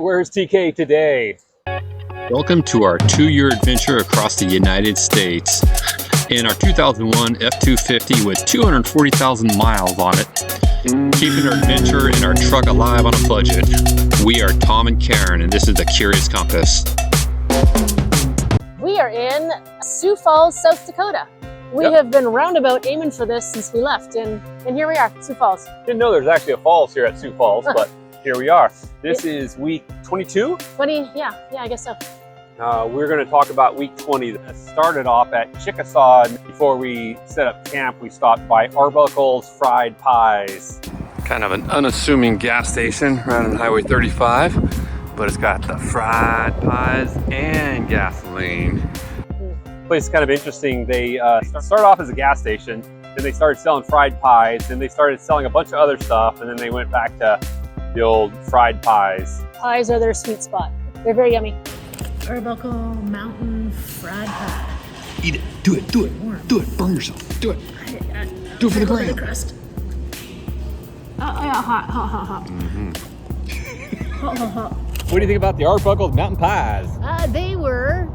Where's TK today? Welcome to our 2-year adventure across the United States. In our 2001 F-250 with 240,000 miles on it, keeping our adventure and our truck alive on a budget. We are Tom and Karen, and this is the Curious Compass. We are in Sioux Falls, South Dakota. We have been roundabout aiming for this since we left, and here we are, Sioux Falls. Didn't know there's actually a falls here at Sioux Falls, but here we are. This is week 22? 20, yeah, I guess so. We're going to talk about week 20. It started off at Chickasaw. Before we set up camp, we stopped by Arbuckle Fried Pies. Kind of an unassuming gas station right on Highway 35, but it's got the fried pies and gasoline. The place is kind of interesting. They started off as a gas station, then they started selling fried pies, then they started selling a bunch of other stuff, and then they went back to the old fried pies. Pies are their sweet spot. They're very yummy. Arbuckle Mountain Fried Pie. Eat it. Do it. Do it. Do it. Burn yourself. Do it. Do it for the gram. The crust. Oh, yeah, hot. Hot. What do you think about the Arbuckle Mountain Pies? They were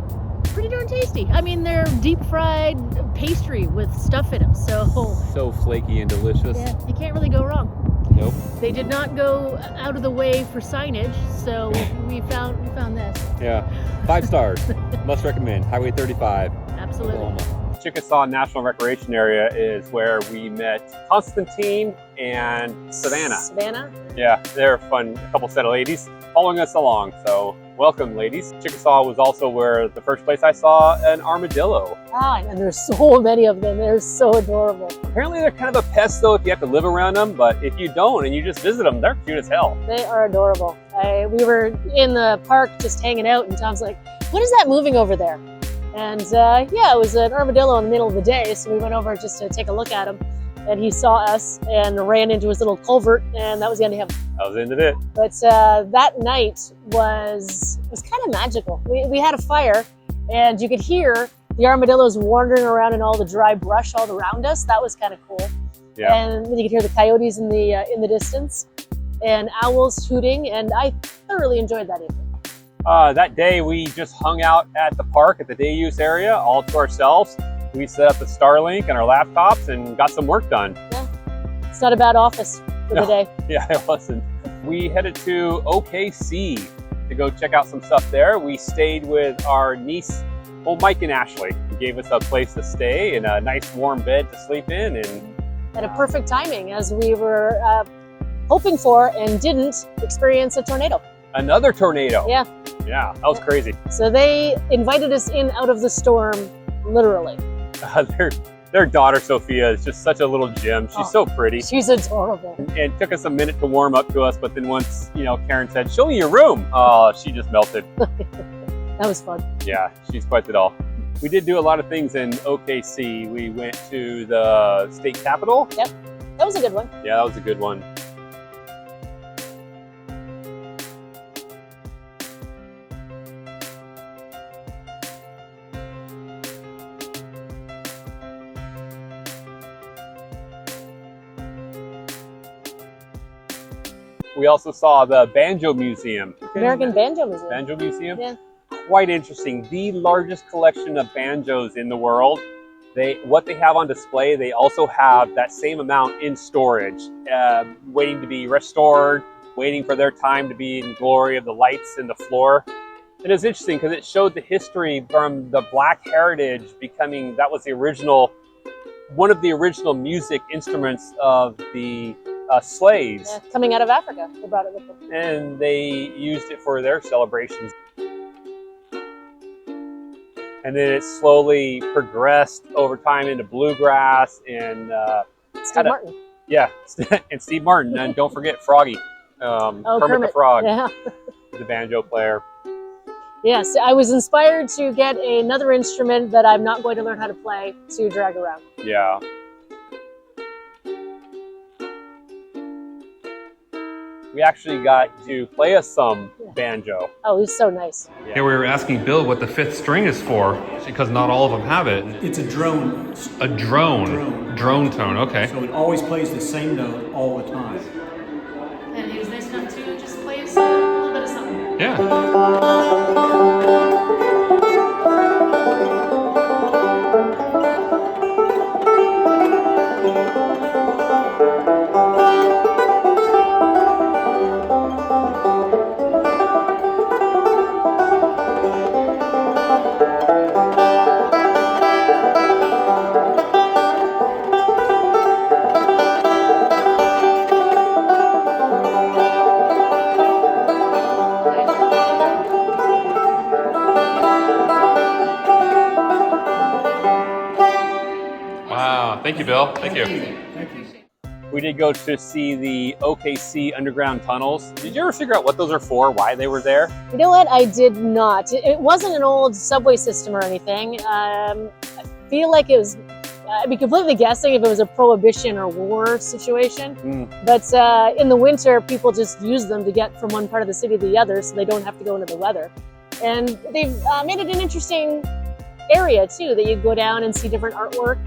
pretty darn tasty. I mean, they're deep fried pastry with stuff in them, So flaky and delicious. Yeah, you can't really go wrong. Nope. They did not go out of the way for signage, so we found this. Yeah, 5 stars. Must recommend. Highway 35. Absolutely. Oklahoma. Chickasaw National Recreation Area is where we met Constantine and Savannah. Yeah, they're a fun couple set of ladies following us along. So welcome, ladies. Chickasaw was also where the first place I saw an armadillo. And there's so many of them. They're so adorable. Apparently they're kind of a pest though if you have to live around them, but if you don't and you just visit them, they're cute as hell. They are adorable. We were in the park just hanging out, and Tom's like, what is that moving over there? And yeah, it was an armadillo in the middle of the day, so we went over just to take a look at him. And he saw us and ran into his little culvert, and that was the end of him. That was the end of it. But that night was kind of magical. We had a fire, and you could hear the armadillos wandering around in all the dry brush all around us. That was kind of cool. Yeah. And then you could hear the coyotes in the distance, and owls hooting, and I thoroughly enjoyed that evening. That day we just hung out at the park at the day use area all to ourselves. We set up the Starlink and our laptops and got some work done. Yeah, it's not a bad office for the day. Yeah, it wasn't. We headed to OKC to go check out some stuff there. We stayed with our niece, Mike and Ashley. They gave us a place to stay and a nice warm bed to sleep in. And at a perfect timing, as we were hoping for and didn't experience a tornado. Another tornado. Yeah. Yeah, that was crazy. So they invited us in out of the storm, literally. Their daughter, Sophia, is just such a little gem. She's so pretty. She's adorable. And it took us a minute to warm up to us, but then once, Karen said, show me your room. Oh, she just melted. That was fun. Yeah, she's quite the doll. We did do a lot of things in OKC. We went to the state capitol. Yep, that was a good one. Yeah, that was a good one. We also saw the Banjo Museum. American Banjo Museum. Banjo Museum? Yeah. Quite interesting. The largest collection of banjos in the world. What they have on display, they also have that same amount in storage, waiting to be restored, waiting for their time to be in glory of the lights in the floor. And it's interesting because it showed the history from the Black heritage becoming, that was the original, one of the original music instruments of the slaves. Yeah, coming out of Africa, they brought it with them. And they used it for their celebrations. And then it slowly progressed over time into bluegrass and Steve Martin. Yeah, and Steve Martin. And don't forget Froggy. Kermit the Frog, yeah. The banjo player. Yes, I was inspired to get another instrument that I'm not going to learn how to play to drag around. Yeah. We actually got to play us some banjo. Oh, he's so nice. Yeah, we were asking Bill what the 5th string is for, because not all of them have it. It's a drone. A drone? Drone tone, okay. So it always plays the same note all the time. And he was nice enough to just play us a little bit of something. Yeah. Yeah. Wow. Thank you, Bill. Thank you. Thank you. We did go to see the OKC Underground tunnels. Did you ever figure out what those are for, why they were there? You know what? I did not. It wasn't an old subway system or anything. I feel like it was, I'd be completely guessing if it was a prohibition or war situation. But in the winter, people just use them to get from one part of the city to the other so they don't have to go into the weather. And they've made it an interesting area too, that you go down and see different artwork.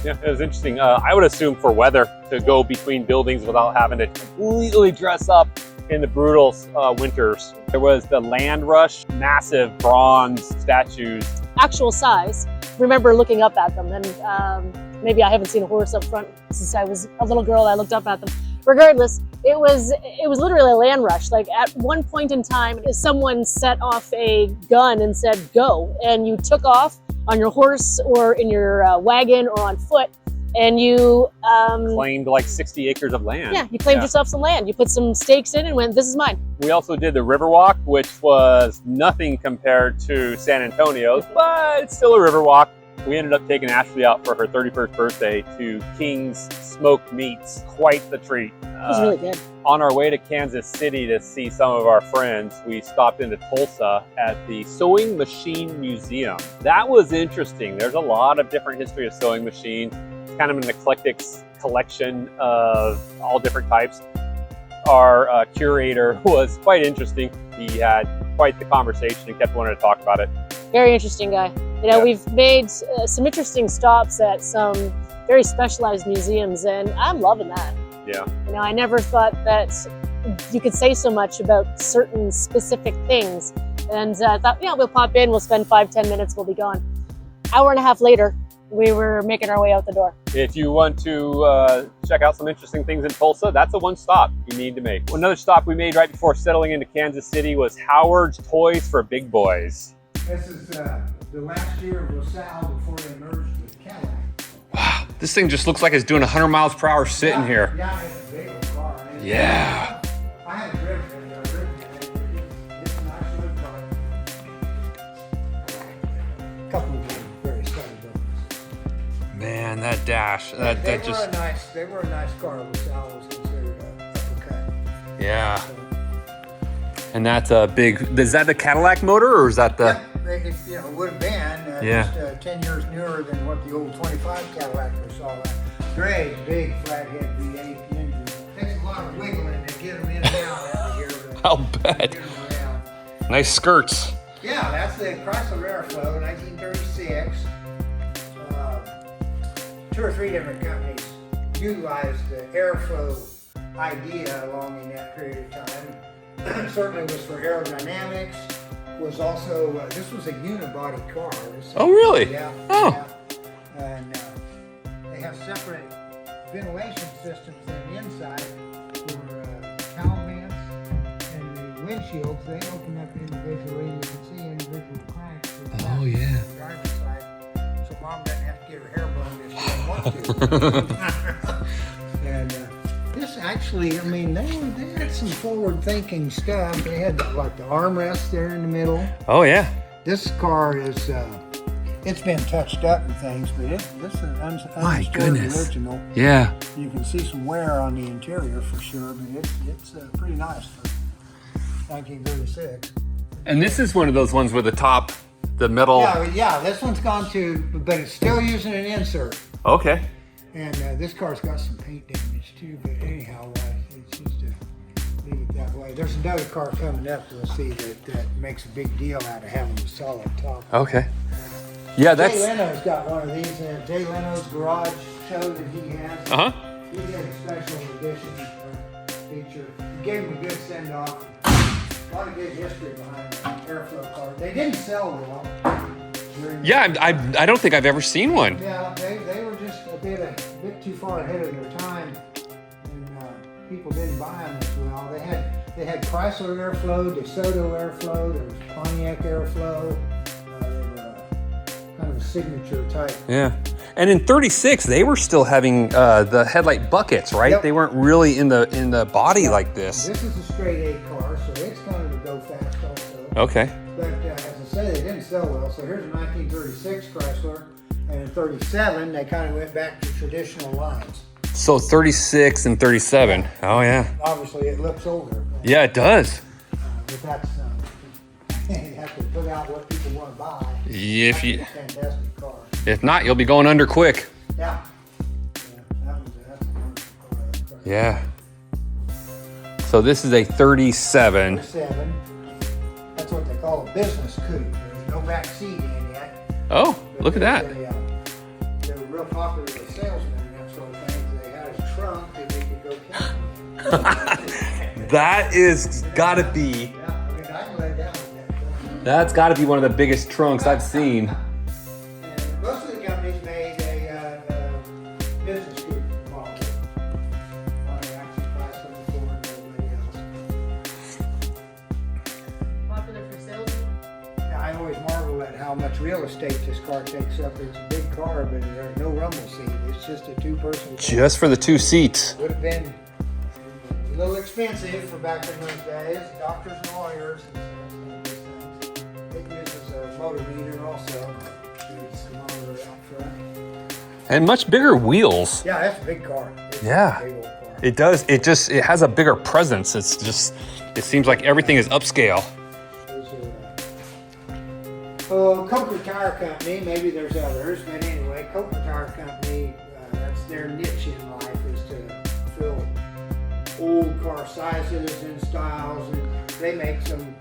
Yeah, it was interesting. I would assume for weather to go between buildings without having to completely dress up in the brutal winters. There was the Land Rush, massive bronze statues. Actual size. Remember looking up at them, and maybe I haven't seen a horse up front since I was a little girl. I looked up at them. Regardless, it was literally a land rush. Like at one point in time, someone set off a gun and said, "Go," and you took off on your horse or in your wagon or on foot, and you Claimed like 60 acres of land. yeah, you claimed yourself some land. You put some stakes in and went, "This is mine." We also did the Riverwalk, which was nothing compared to San Antonio's, but it's still a Riverwalk. We ended up taking Ashley out for her 31st birthday to King's Smoked Meats. Quite the treat. It was really good. On our way to Kansas City to see some of our friends, we stopped into Tulsa at the Sewing Machine Museum. That was interesting. There's a lot of different history of sewing machines. It's kind of an eclectic collection of all different types. Our curator was quite interesting. He had quite the conversation and kept wanting to talk about it. Very interesting guy. You know, we've made some interesting stops at some very specialized museums, and I'm loving that. Yeah. You know, I never thought that you could say so much about certain specific things. And I thought, yeah, we'll pop in, we'll spend 5-10 minutes, we'll be gone. Hour and a half later, we were making our way out the door. If you want to check out some interesting things in Tulsa, that's the one stop you need to make. Another stop we made right before settling into Kansas City was Howard's Toys for Big Boys. This is the last year of LaSalle before they merged with Cadillac. Wow. This thing just looks like it's doing 100 miles per hour sitting here. Yeah, it's a big old car. Yeah. I haven't driven it. I've ridden it. It's a nice little car. A couple of them very excited about Man, that dash. this. They were a nice car. LaSalle was considered a uppercut. Yeah. So, And that's a big, is that the Cadillac motor or is that the? yeah, it would have been Yeah. just 10 years newer than what the old 25 Cadillac we saw. Great, big, flathead V8 engine. Takes a lot of wiggling to get them in and out out of here. I'll bet. Get 'em around. Nice skirts. Yeah, that's the Chrysler Airflow, 1936. 2 or 3 different companies utilized the Airflow idea along in that period of time. Certainly was for aerodynamics. Was also this was a unibody car. Oh, really? Yeah. Oh. Yeah. And they have separate ventilation systems on the inside for cowl vents and the windshields. They open up individually. You can see individual cranks. Oh, yeah. On the driver's side, so mom doesn't have to get her hair blown if she doesn't want to. And this actually, I mean, they had some forward-thinking stuff. They had like the armrest there in the middle. Oh, yeah. This car is, it's been touched up and things, but this is My undisturbed goodness. original. Yeah. You can see some wear on the interior for sure, but it's pretty nice for 1936. And this is one of those ones with the top, the metal. Yeah, this one's gone to, but it's still using an insert. Okay. And this car's got some paint damage too, but anyhow, it's just leave it that way. There's another car coming up we'll see that makes a big deal out of having a solid top. Okay. Yeah, Jay that's. Leno's got one of these in Jay Leno's garage show that he has. Uh huh. He did a special edition feature. He gave him a good send off. A lot of good history behind airflow cars. They didn't sell well. Yeah, I don't think I've ever seen one. Yeah, they were just a bit too far ahead of their time, and people didn't buy them as well. They had Chrysler airflow, DeSoto airflow, there was Pontiac airflow. They were kind of a signature type. Yeah. And in 36, they were still having the headlight buckets, right? Yep. They weren't really in the body like this. This is a straight 8 car, so it's going to go fast also. Okay. But as I say, they didn't sell well. So here's a 1936 Chrysler, and in 37 they kind of went back to traditional lines. So 36 and 37. Oh yeah. Obviously, it looks older. Yeah, it does. But that's you have to put out what people want to buy. If you, That's a fantastic car. if not, you'll be going under quick. Yeah. That's a wonderful car. That's right. Yeah. So this is a 37. 37. That's what they call a business coupe. There's no back seat in yet. Oh, look at that. They were real popular with salesmen and that sort of thing. They had a trunk and they could go camping. That is gotta be. Yeah, I mean, I can lay down with that trunk. That's gotta be one of the biggest trunks I've seen. And most of the companies made a business coupe model. I actually priced them before nobody else. Popular for salesmen. I always marvel at how much real estate this car takes up. It's a big car, but there's no rumble seat. It's just a 2-person car. Just for the 2 seats. Would have been a little expensive for back in those days. Doctors and lawyers and these things. It uses a motor meter also. It's a motor out front. And much bigger wheels. Yeah, that's a big car. It's Yeah. a big old car. It does. It has a bigger presence. It seems like everything is upscale. Coker Tire Company, maybe there's others, but anyway, Coker Tire Company, that's their niche in life, is to fill old car sizes and styles, and they make some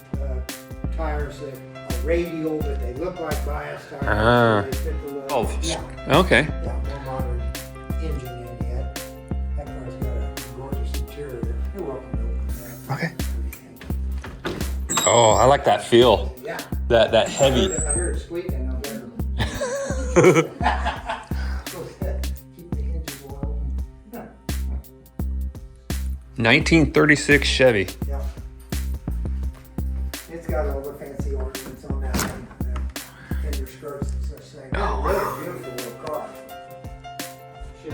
tires that are radial, but they look like bias tires. Ah. So they fit the look. Oh, Yeah, okay. yeah, more modern engine in yet. That car's got a gorgeous interior. You're welcome to open that. Okay. Oh, I like that feel. Yeah. That heavy. I hear it squeaking out there. Keep the hinges oil. 1936 Chevy. Yeah. It's got all the fancy ornaments on that one. Fender skirts and such things. Oh, Really beautiful little car. Should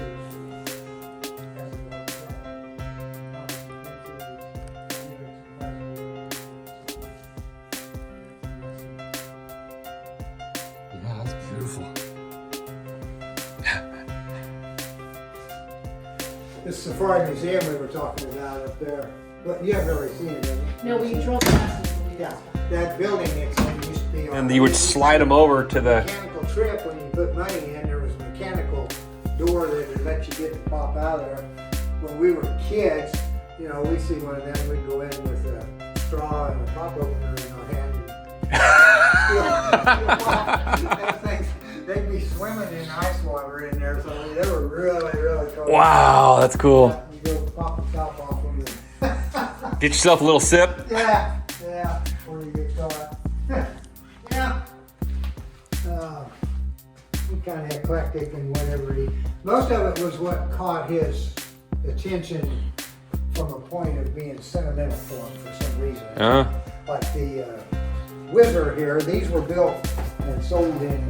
Yeah, that's beautiful. This Safari Museum we were talking about up there. But you haven't really seen it, have you? No, we drove past it. Yeah, that building it's in used to be on. And you would slide them over to the. Mechanical trip, when you put money in, there was a mechanical door that would let you get the pop out of there. When we were kids, you know, we'd see one of them, we'd go in with a straw and a pop opener in our hand. They'd be swimming in ice water in there, so they were really, really cool. Wow, that's cool. You go pop the top off them. Get yourself a little sip. Yeah, before you get caught. Yeah. He kind of eclectic and whatever most of it was what caught his attention from a point of being sentimental for him for some reason. Like the Whizzer here, these were built and sold in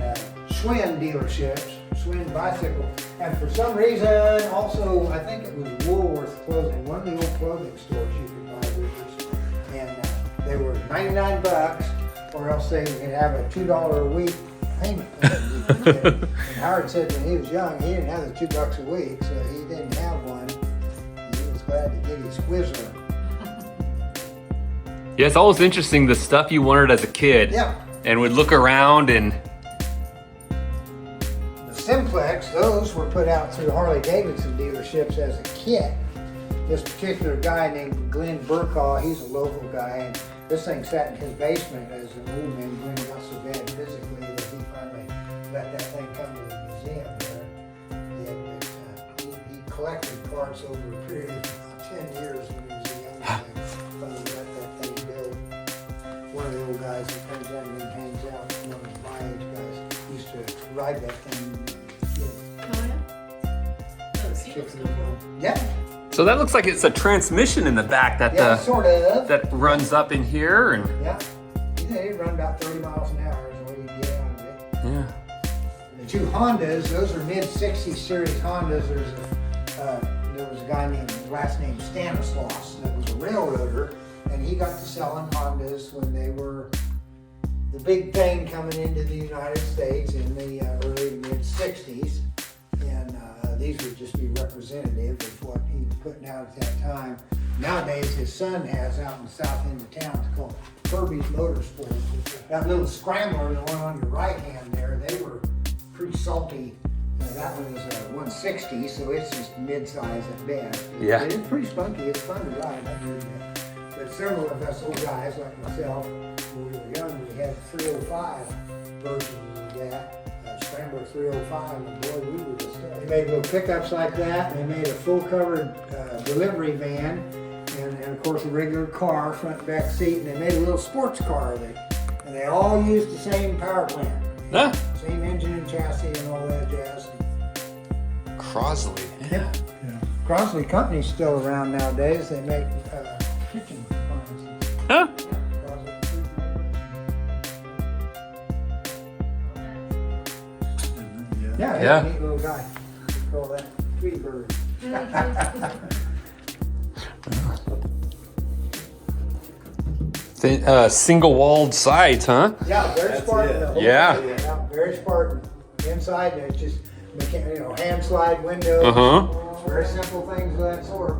Schwinn dealerships, Schwinn bicycle. And for some reason, also, I think it was Woolworth Clothing, one of the old clothing stores you could buy Whizzers. And they were 99 bucks, or else they could have a $2 a week payment. And Howard said when he was young, he didn't have the $2 a week, so he didn't have one. He was glad to get his Whizzer. Yeah, it's always interesting the stuff you wanted as a kid. Yeah. And would look around and. The Simplex, those were put out through Harley Davidson dealerships as a kit. This particular guy named Glenn Burkaw, he's a local guy, and this thing sat in his basement as an old man when he got so bad physically that he finally let that thing come to the museum there. And he collected parts over a period of about 10 years in the museum and finally let that thing go. guys that comes in and hangs out. One of my age guys used to ride that thing. Yeah. So that looks like it's a transmission in the back that Yeah, sort of. that runs up in here and Yeah. They run about 30 miles an hour is what you get out of it. yeah. The two Hondas, those are mid-60s series Hondas. There was a guy named, last name Stanislaus, that was a railroader, and he got to selling Hondas when they were the big thing coming into the United States in the early mid-60s. And these would just be representative of what he was putting out at that time. Nowadays, his son has out in the south end of town, it's called Kirby's Motorsports. That little scrambler, the one on your right hand there, they were pretty salty. That one is a 160, so it's just mid-size at best. Yeah. But it's pretty spunky, it's fun to ride, I do that. But several of us old guys like myself, when we were young, we had 305 versions of that. Scrambler 305, and boy, we were just, they made little pickups like that, and they made a full covered delivery van, and of course a regular car, front and back seat, and they made a little sports car of it. And they all used the same power plant. Huh? Same engine and chassis and all that jazz. Crosley. Yeah. Crosley Company's still around nowadays. They make kitchen appliances. Huh? Yeah, Yeah. neat little guy. We call that Tweety Bird. Single-walled sides, huh? Yeah, very Spartan. the whole Yeah. thing. Yeah, very Spartan. Inside, it's just hand slide windows. Uh-huh. Very simple things of that sort.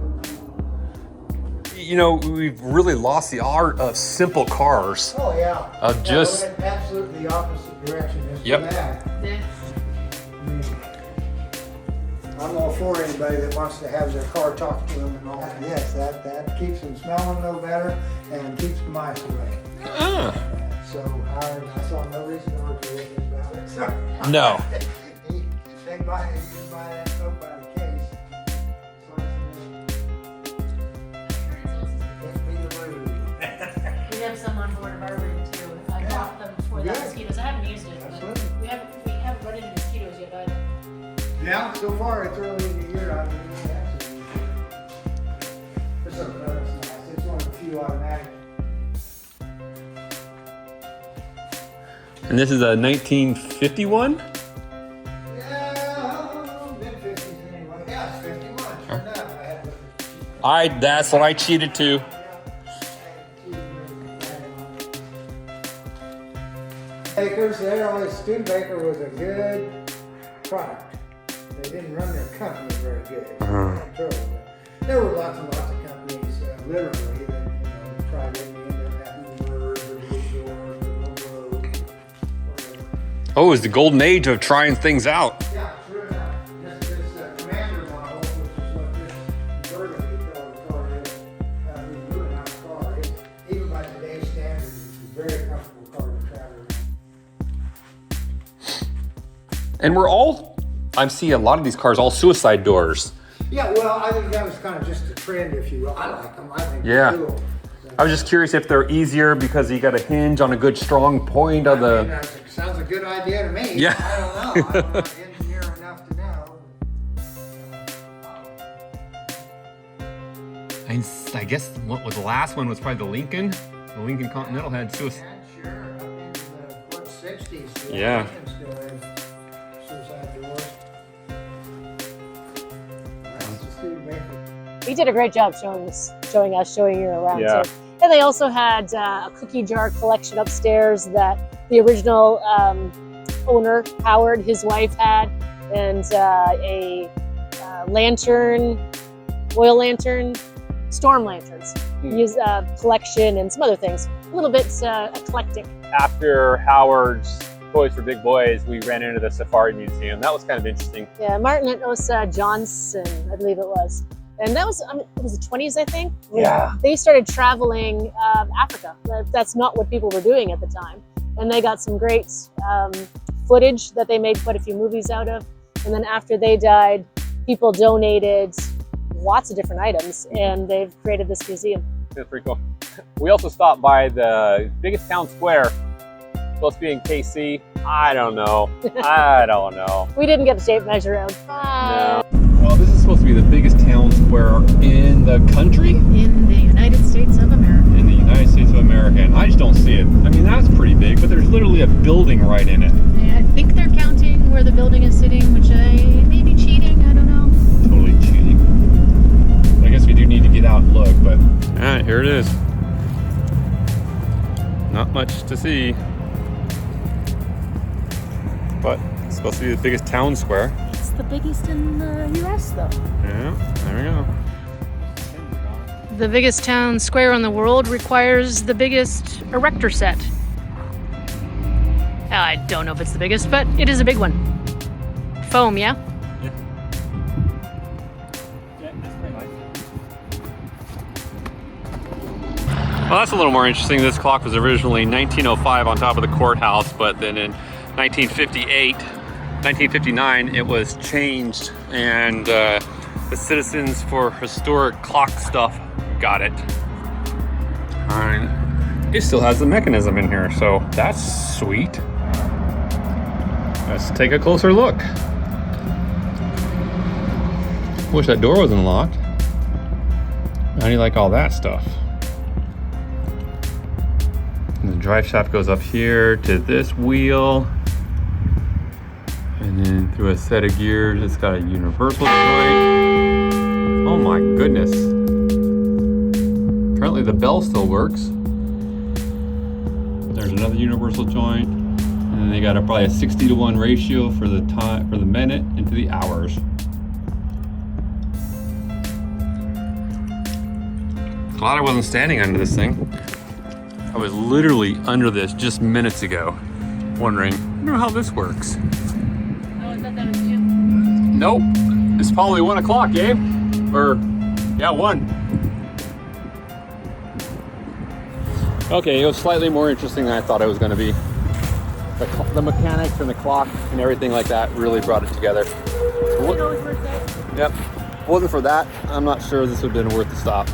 You know, we've really lost the art of simple cars. Oh yeah. Of Yeah, just- we went absolutely the opposite direction as to Yep. that. I'm all for anybody that wants to have their car talk to them and all that. Yes, that keeps them smelling no better and keeps the mice away. So I saw no reason to argue with him about it. So, No. they buy that soap by the case. Can't be the rude. We have some on board of our room too. I bought them for the Good. mosquitoes. I haven't used it, but Absolutely. we haven't run into mosquitoes yet either. Yeah, so far it's early in the year. I mean, it's nice. It's one of the few automatic. And this is a 1951? Yeah, mid-50s anyway. Yeah, it's 51. Sure enough. I had That's what I cheated to. Bakers, Studebaker was a good product. They didn't run their company very good. There were lots and lots of companies, literally, that tried to end up having Merv or Big Door or Road, whatever. Oh, it was the golden age of trying things out. Yeah, sure enough. This Commander model, which is what this Burgundy car is, was a really nice car. Even by today's standards, it's a very comfortable car to travel in. And I see a lot of these cars all suicide doors. Yeah, well, I think that was kind of just a trend, if you will. I like them. I think Yeah. they're cool. I was just curious if they're easier because you got a hinge on a good strong point of I mean, the. that sounds a good idea to me. Yeah. I don't know. I'm not an engineer enough to know. I guess what was the last one was probably the Lincoln. The Lincoln Continental had suicide. Yeah, sure. Up into the 60s. Yeah. Lincoln still has suicide doors. That's the Studebaker. He did a great job showing you around Yeah. too. And they also had a cookie jar collection upstairs that the original owner, Howard, his wife had, and a lantern, oil lantern, storm lanterns. Use collection and some other things. A little bit eclectic. After Howard's Toys for Big Boys, we ran into the Safari Museum. That was kind of interesting. Yeah, Martin and Osa Johnson, I believe it was. And that was, it was the 20s, I think. Yeah. They started traveling Africa. That's not what people were doing at the time. And they got some great footage that they made quite a few movies out of. And then after they died, people donated lots of different items, and they've created this museum. That's pretty cool. We also stopped by the biggest town square. Supposed to be in KC. I don't know. I don't know. We didn't get a tape measure out. No. Well, this is supposed to be the biggest town square in the country? In the United States of America. In the United States of America, and I just don't see it. I mean, that's pretty big, but there's literally a building right in it. I think they're counting where the building is sitting, which I may be cheating, I don't know. Totally cheating. I guess we do need to get out and look, but... Alright, here it is. Not much to see. But it's supposed to be the biggest town square. It's the biggest in the US, though. Yeah, there we go. The biggest town square in the world requires the biggest erector set. I don't know if it's the biggest, but it is a big one. Foam, yeah? Yeah, that's pretty nice. Well, that's a little more interesting. This clock was originally 1905 on top of the courthouse, but then in 1959, it was changed, and the Citizens for Historic Clock Stuff got it. And it still has the mechanism in here, so that's sweet. Let's take a closer look. Wish that door wasn't locked. How do you like all that stuff? And the drive shaft goes up here to this wheel. And then through a set of gears, it's got a universal joint. Oh my goodness. Apparently the bell still works. There's another universal joint. And then they got probably a 60-to-1 ratio for the time, for the minute into the hours. Glad I wasn't standing under this thing. I was literally under this just minutes ago, wondering, I wonder how this works. Nope. It's probably 1 o'clock, Gabe. Or, yeah, 1. Okay, it was slightly more interesting than I thought it was going to be. The mechanics and the clock and everything like that really brought it together. Yep. If it wasn't for that, I'm not sure this would have been worth the stop.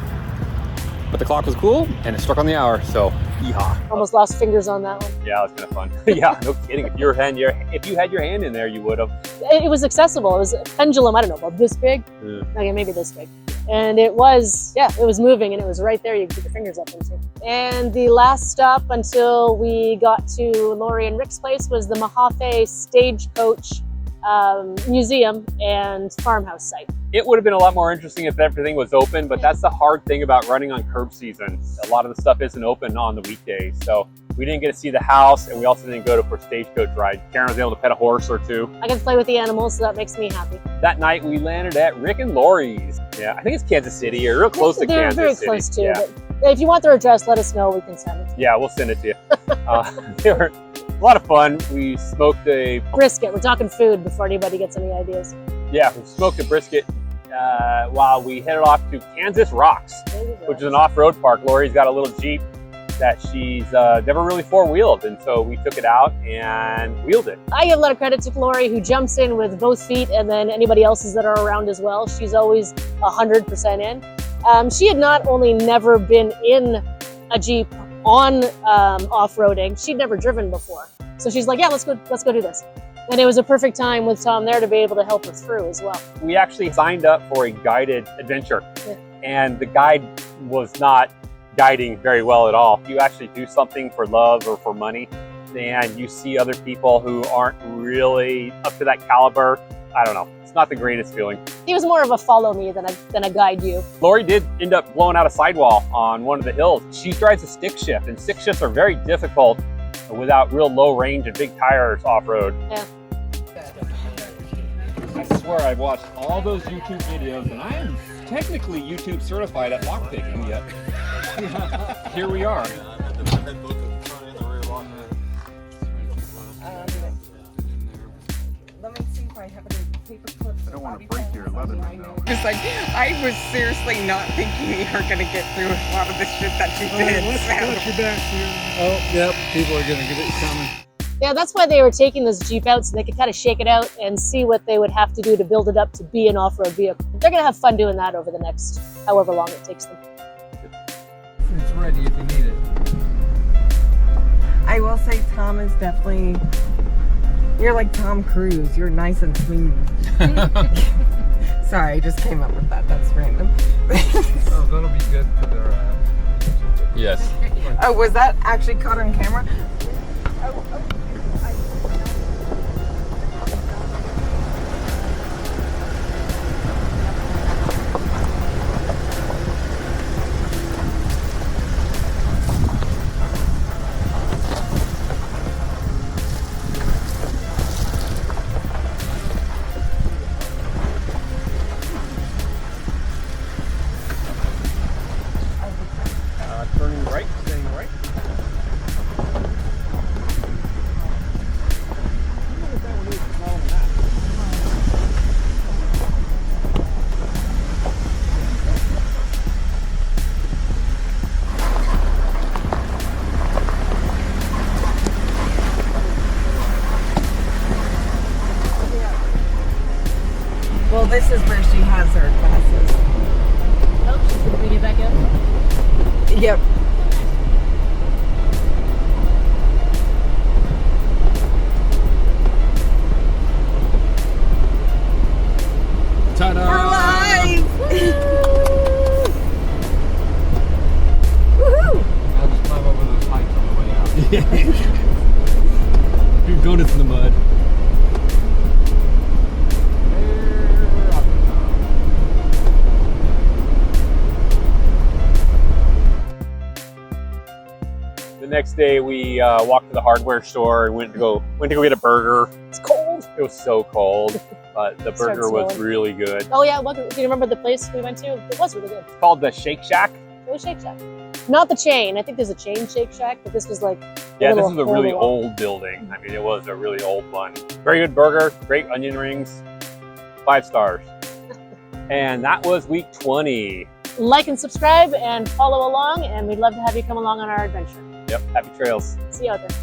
But the clock was cool, and it struck on the hour, so yeehaw. Almost lost fingers on that one. Yeah, it was kind of fun. Yeah, no kidding. If you had your hand in there, you would have. It was accessible. It was a pendulum, I don't know, about this big. Yeah. Okay, maybe this big. And it was, yeah, it was moving, and it was right there you could put your fingers up into. And the last stop until we got to Lori and Rick's place was the Mahafe Stagecoach Museum and farmhouse site. It would have been a lot more interesting if everything was open, but that's the hard thing about running on curb season. A lot of the stuff isn't open on the weekdays, so we didn't get to see the house, and we also didn't go for a stagecoach ride. Karen was able to pet a horse or two. I get to play with the animals, so that makes me happy. That night, we landed at Rick and Lori's. Yeah, I think it's Kansas City, or real close to Kansas City. They're very close too, Yeah. but if you want their address, let us know, we can send it. Yeah, we'll send it to you. They were a lot of fun. We smoked a Brisket, we're talking food before anybody gets any ideas. Yeah, we smoked a brisket while we headed off to Kansas Rocks, which is an off-road park. Lori's got a little Jeep that she's never really four-wheeled, and so we took it out and wheeled it. I give a lot of credit to Lori, who jumps in with both feet, and then anybody else's that are around as well. She's always 100% in. She had not only never been in a Jeep on off-roading, she'd never driven before. So she's like, yeah, let's go do this. And it was a perfect time with Tom there to be able to help her through as well. We actually signed up for a guided adventure, and the guide was not guiding very well at all. You actually do something for love or for money, and you see other people who aren't really up to that caliber. I don't know. It's not the greatest feeling. He was more of a follow me than a guide you. Lori did end up blowing out a sidewall on one of the hills. She drives a stick shift, and stick shifts are very difficult without real low range and big tires off-road. Yeah. I swear I've watched all those YouTube videos, and I am technically YouTube certified at lockpicking yet. Here we are. Let me see if I have any paper clips. I don't want to break your leather though. It's like, I was seriously not thinking you were going to get through a lot of the shit that you did. Watch your back here. Oh, yep, people are gonna get it coming. Yeah, that's why they were taking this Jeep out, so they could kind of shake it out and see what they would have to do to build it up to be an off-road vehicle. They're gonna have fun doing that over the next however long it takes them. It's ready if you need it. I will say Tom is definitely, you're like Tom Cruise. You're nice and smooth. Sorry, I just came up with that. That's random. Oh, that'll be good for their. Yes. Oh, was that actually caught on camera? Turning right, staying right. Well, this is where she has her classes. Oh, she's gonna bring it back up. Yep. Ta-da! We're live! Woohoo! I'll just climb over those heights on the way out. You're going into the mud. The next day we walked to the hardware store and went to go get a burger. It's cold. It was so cold, but the Started burger was snowing. really good. Oh yeah, do you remember the place we went to? It was really good. It's called the Shake Shack. It was Shake Shack. Not the chain. I think there's a chain Shake Shack, but this was like Yeah, this little is a really hole. old building. I mean, it was a really old one. Very good burger, great onion rings, 5 stars. And that was week 20. Like and subscribe and follow along, and we'd love to have you come along on our adventure. Yep, happy trails. See you out there.